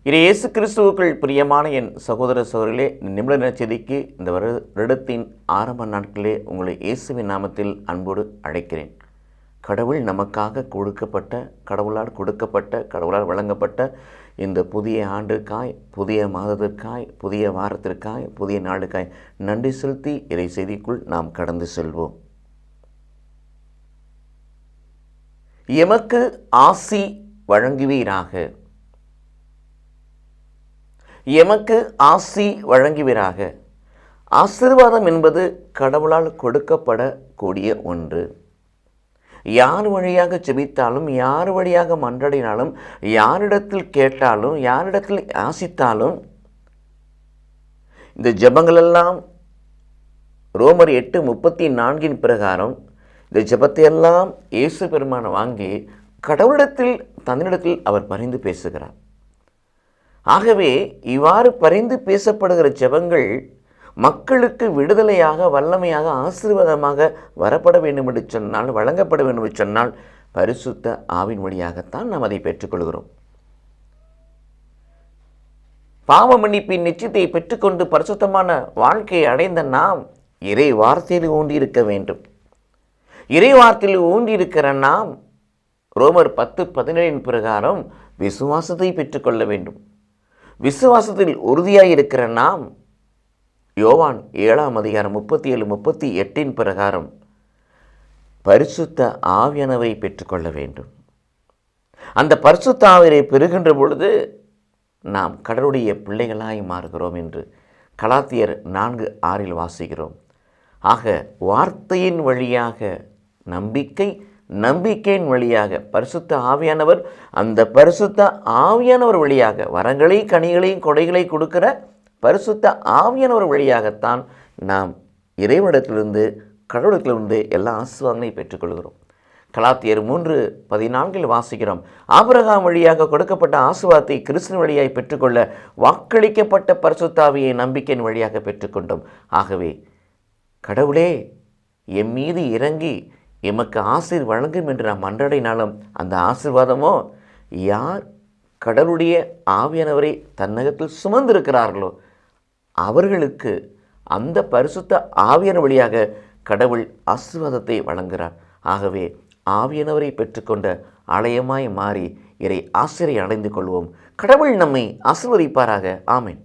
இயேசு கிறிஸ்துவுக்குள் பிரியமான என் சகோதர சகோதரிகளே, நிமிட நற்செய்திக்கு இந்த வருடத்தின் ஆரம்ப நாட்களிலே உங்களை இயேசுவின் நாமத்தில் அன்போடு அழைக்கிறேன். கடவுள் நமக்காக கடவுளால் வழங்கப்பட்ட இந்த புதிய ஆண்டிற்காய், புதிய மாதத்திற்காய், புதிய வாரத்திற்காய், புதிய நாளுக்காய் நன்றி செலுத்தி இறை செய்திக்குள் நாம் கடந்து செல்வோம். எமக்கு ஆசி வழங்குவீராக. எமக்கு ஆசி வழங்குவீராக. ஆசீர்வாதம் என்பது கடவுளால் கொடுக்கப்படக்கூடிய ஒன்று. யார் வழியாக ஜெபித்தாலும், யார் வழியாக மன்றாடினாலும், யாரிடத்தில் கேட்டாலும், யாரிடத்தில் ஆசித்தாலும், இந்த ஜெபங்களெல்லாம் ரோமர் 8:34 பிரகாரம் இந்த ஜெபத்தையெல்லாம் இயேசு பெருமானை வாங்கி கடவுளிடத்தில் தன்னிடத்தில் அவர் பரிந்து பேசுகிறார். ஆகவே இவ்வாறு பரிந்து பேசப்படுகிற ஜெபங்கள் மக்களுக்கு விடுதலையாக, வல்லமையாக, ஆசீர்வாதமாக வரப்பட வேண்டும் என்று சொன்னால், வழங்கப்பட வேண்டும் என்று சொன்னால் பரிசுத்த ஆவின் வழியாகத்தான் நாம் அதை பெற்றுக்கொள்கிறோம். பாவ மன்னிப்பின் நிச்சயத்தை பெற்றுக்கொண்டு பரிசுத்தமான வாழ்க்கையை அடைந்த நாம் இறை வார்த்தையில் ஊன்றியிருக்க வேண்டும். இறை வார்த்தையில் ஊன்றியிருக்கிற நாம் ரோமர் 10:17 பிரகாரம் விசுவாசத்தை பெற்றுக்கொள்ள வேண்டும். விசுவாசத்தில் உறுதியாக இருக்கிற நாம் யோவான் 7:37-38 பிரகாரம் பரிசுத்த ஆவியானவரை பெற்றுக்கொள்ள வேண்டும். அந்த பரிசுத்த ஆவியை பெறுகின்ற பொழுது நாம் கடவுளுடைய பிள்ளைகளாய் மாறுகிறோம் என்று கலாத்தியர் 4:6 வாசிக்கிறோம். ஆக வார்த்தையின் வழியாக நம்பிக்கை, நம்பிக்கையின் வழியாக பரிசுத்த ஆவியானவர், அந்த பரிசுத்த ஆவியானவர் வழியாக வரங்களை, கனிகளையும், கொடைகளை கொடுக்கிற பரிசுத்த ஆவியானவர் வழியாகத்தான் நாம் இறைவனிடத்திலிருந்து, கடவுளத்திலிருந்து எல்லா ஆசீர்வாதங்களையும் பெற்றுக்கொள்கிறோம். கலாத்தியர் 3:14 வாசிக்கிறோம். ஆபிரகாம் வழியாக கொடுக்கப்பட்ட ஆசீர்வாதத்தை கிறிஸ்துவின் வழியாய் பெற்றுக்கொள்ள வாக்களிக்கப்பட்ட பரிசுத்த ஆவியை நம்பிக்கையின் வழியாக பெற்றுக்கொண்டோம். ஆகவே கடவுளே எம் மீது இறங்கி எமக்கு ஆசீர் வழங்கும் என்று நாம் மன்றாடினாலும் அந்த ஆசீர்வாதமோ யார் கடவுளுடைய ஆவியானவரை தன்னகத்தில் சுமந்திருக்கிறார்களோ அவர்களுக்கு அந்த பரிசுத்த ஆவியான வழியாக கடவுள் ஆசீர்வாதத்தை வழங்குகிறார். ஆகவே ஆவியானவரை பெற்றுக்கொண்ட ஆலயமாய் மாறி இறை ஆசிரியை அடைந்து கொள்வோம். கடவுள் நம்மை ஆசீர்வதிப்பாராக. ஆமென்.